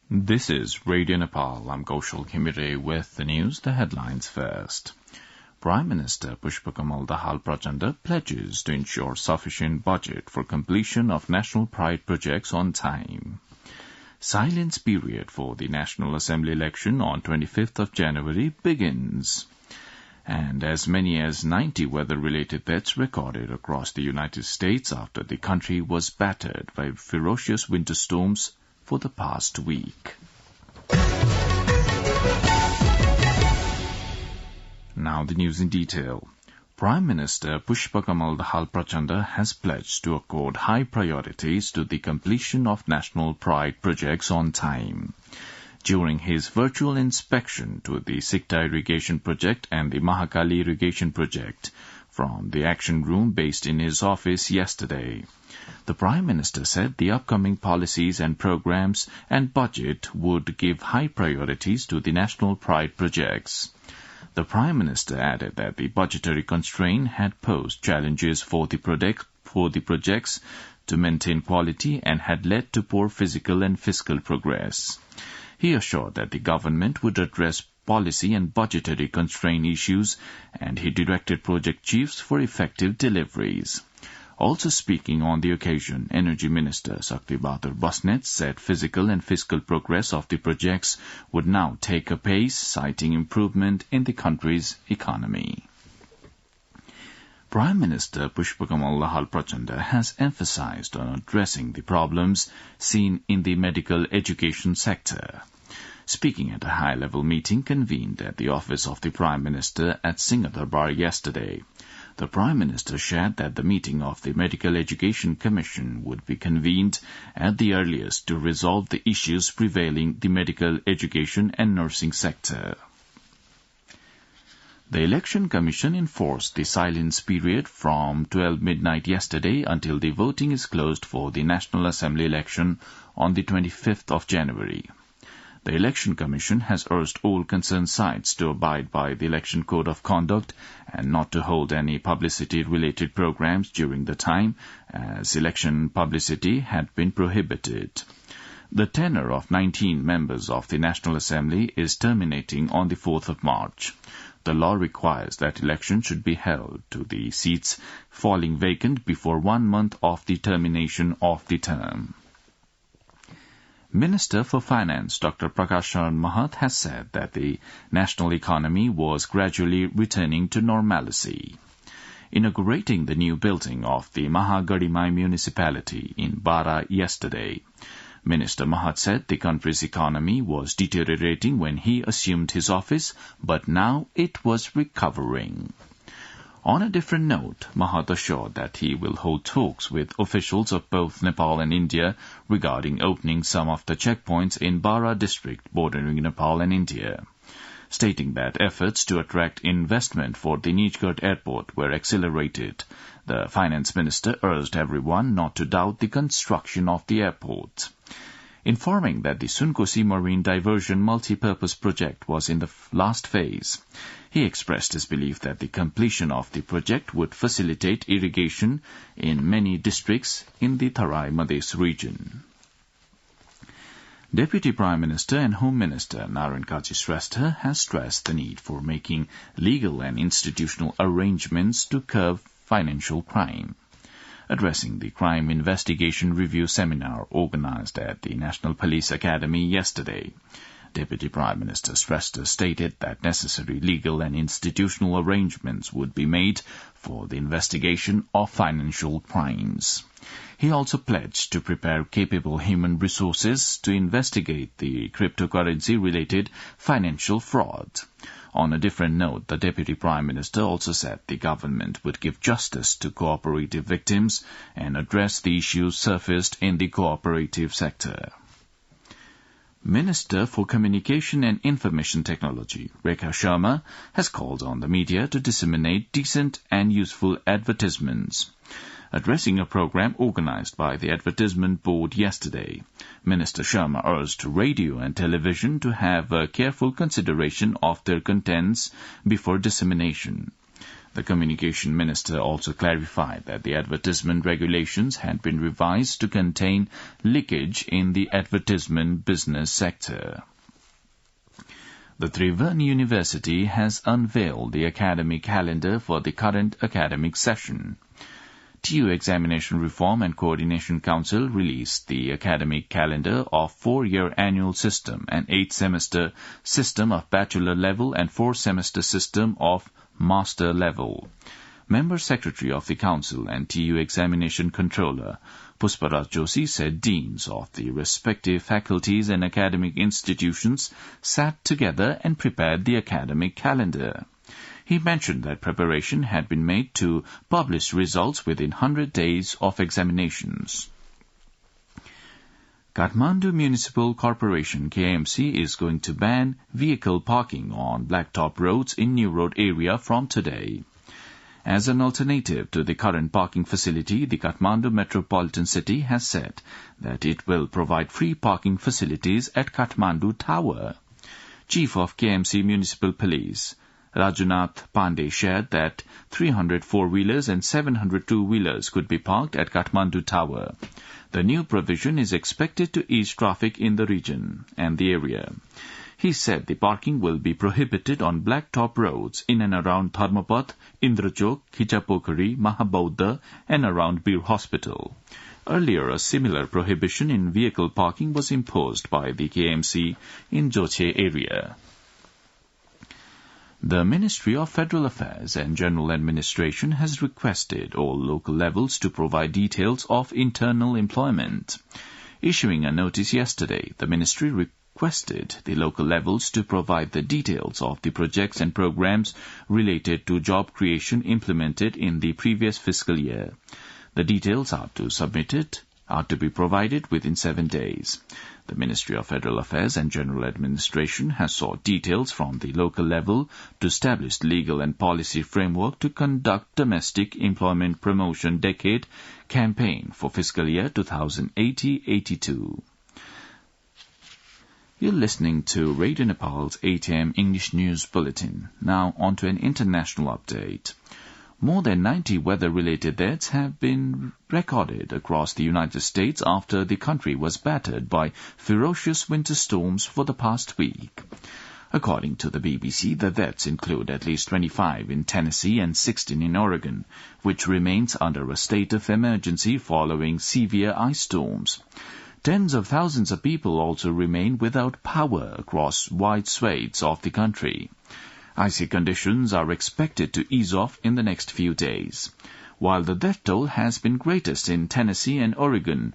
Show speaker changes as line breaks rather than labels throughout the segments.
This is Radio Nepal. I'm Kaushal Khimire with the news, the headlines first. Prime Minister Pushpakamal Dahal Prachanda pledges to ensure sufficient budget for completion of national pride projects on time. Silence period for the National Assembly election on 25th of January begins. And as many as 90 weather-related deaths recorded across the United States after the country was battered by ferocious winter storms for the past week. Now the news in detail. Prime Minister Pushpakamal Dahal Prachanda has pledged to accord high priorities to the completion of national pride projects on time. During his virtual inspection to the Sikta Irrigation Project and the Mahakali Irrigation Project from the action room based in his office yesterday, the Prime Minister said the upcoming policies and programs and budget would give high priorities to the national pride projects. The Prime Minister added that the budgetary constraint had posed challenges for the projects to maintain quality and had led to poor physical and fiscal progress. He assured that the government would address policy and budgetary constraint issues, and he directed project chiefs for effective deliveries. Also speaking on the occasion, Energy Minister Sakti Bahadur Basnet said physical and fiscal progress of the projects would now take a pace, citing improvement in the country's economy. Prime Minister Pushpakamal Dahal Prachanda has emphasized on addressing the problems seen in the medical education sector. Speaking at a high-level meeting convened at the office of the Prime Minister at Singh Durbar yesterday, the Prime Minister shared that the meeting of the Medical Education Commission would be convened at the earliest to resolve the issues prevailing the medical education and nursing sector. The Election Commission enforced the silence period from 12 midnight yesterday until the voting is closed for the National Assembly election on the 25th of January. The Election Commission has urged all concerned sides to abide by the Election Code of Conduct and not to hold any publicity-related programs during the time, as election publicity had been prohibited. The tenure of 19 members of the National Assembly is terminating on the 4th of March. The law requires that elections should be held to the seats falling vacant before 1 month of the termination of the term. Minister for Finance Dr. Prakash Charan Mahat has said that the national economy was gradually returning to normalcy. Inaugurating the new building of the Mahagadimai municipality in Bara yesterday, Minister Mahat said the country's economy was deteriorating when he assumed his office, but now it was recovering. On a different note, Mahat assured that he will hold talks with officials of both Nepal and India regarding opening some of the checkpoints in Bara district bordering Nepal and India, stating that efforts to attract investment for the Nijgarh airport were accelerated. The finance minister urged everyone not to doubt the construction of the airport. Informing that the Sunkosi Marine Diversion Multi-Purpose Project was in the last phase, he expressed his belief that the completion of the project would facilitate irrigation in many districts in the Tarai Madhes region. Deputy Prime Minister and Home Minister Narayan Kaji Shrestha has stressed the need for making legal and institutional arrangements to curb financial crime. Addressing the Crime Investigation Review Seminar organized at the National Police Academy yesterday, Deputy Prime Minister Shrestha stated that necessary legal and institutional arrangements would be made for the investigation of financial crimes. He also pledged to prepare capable human resources to investigate the cryptocurrency-related financial fraud. On a different note, the Deputy Prime Minister also said the government would give justice to cooperative victims and address the issues surfaced in the cooperative sector. Minister for Communication and Information Technology, Rekha Sharma, has called on the media to disseminate decent and useful advertisements. Addressing a program organized by the Advertisement Board yesterday, Minister Sharma urged radio and television to have a careful consideration of their contents before dissemination. The Communication Minister also clarified that the advertisement regulations had been revised to contain leakage in the advertisement business sector. The Tribhuvan University has unveiled the academic calendar for the current academic session. TU Examination Reform and Coordination Council released the academic calendar of 4-year annual system and 8-semester system of bachelor level and 4-semester system of master level. Member Secretary of the Council and TU Examination Controller Pushparaj Joshi said deans of the respective faculties and academic institutions sat together and prepared the academic calendar. He mentioned that preparation had been made to publish results within 100 days of examinations. Kathmandu Municipal Corporation KMC is going to ban vehicle parking on blacktop roads in New Road area from today. As an alternative to the current parking facility, the Kathmandu Metropolitan City has said that it will provide free parking facilities at Kathmandu Tower. Chief of KMC Municipal Police Rajunath Pandey shared that 300 four-wheelers and 700 two-wheelers could be parked at Kathmandu Tower. The new provision is expected to ease traffic in the region and the area. He said the parking will be prohibited on blacktop roads in and around Dharmapath, Indrachok, Khichapokari, Mahabodha and around Bir Hospital. Earlier, a similar prohibition in vehicle parking was imposed by the KMC in Joche area. The Ministry of Federal Affairs and General Administration has requested all local levels to provide details of internal employment. Issuing a notice yesterday, the Ministry requested the local levels to provide the details of the projects and programs related to job creation implemented in the previous fiscal year. The details are to be provided within 7 days. The Ministry of Federal Affairs and General Administration has sought details from the local level to establish legal and policy framework to conduct domestic employment promotion decade campaign for fiscal year 2080-82. You're listening to Radio Nepal's 8 a.m. English News Bulletin. Now on to an international update. More than 90 weather-related deaths have been recorded across the United States after the country was battered by ferocious winter storms for the past week. According to the BBC, the deaths include at least 25 in Tennessee and 16 in Oregon, which remains under a state of emergency following severe ice storms. Tens of thousands of people also remain without power across wide swathes of the country. Icy conditions are expected to ease off in the next few days. While the death toll has been greatest in Tennessee and Oregon,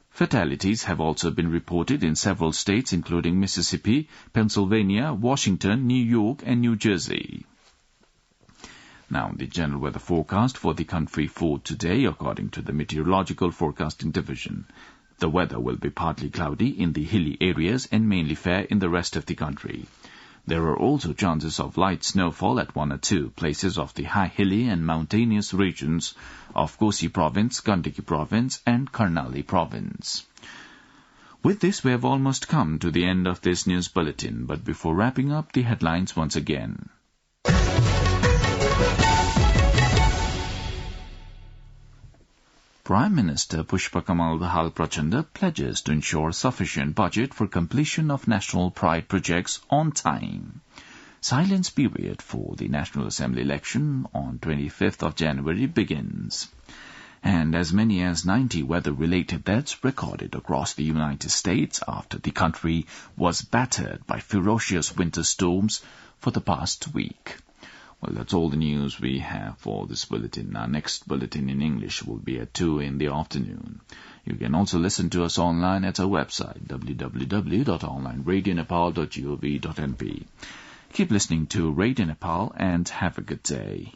fatalities have also been reported in several states including Mississippi, Pennsylvania, Washington, New York and New Jersey. Now, the general weather forecast for the country for today, according to the Meteorological Forecasting Division. The weather will be partly cloudy in the hilly areas and mainly fair in the rest of the country. There are also chances of light snowfall at 1 or 2 places of the high hilly and mountainous regions of Kosi Province, Gandaki Province and Karnali Province. With this, we have almost come to the end of this news bulletin, but before wrapping up, the headlines once again. Prime Minister Pushpakamal Dahal Prachanda pledges to ensure sufficient budget for completion of national pride projects on time. Silence period for the National Assembly election on 25th of January begins. And as many as 90 weather-related deaths recorded across the United States after the country was battered by ferocious winter storms for the past week. Well, that's all the news we have for this bulletin. Our next bulletin in English will be at 2 in the afternoon. You can also listen to us online at our website, www.onlineradionepal.gov.np. Keep listening to Radio Nepal and have a good day.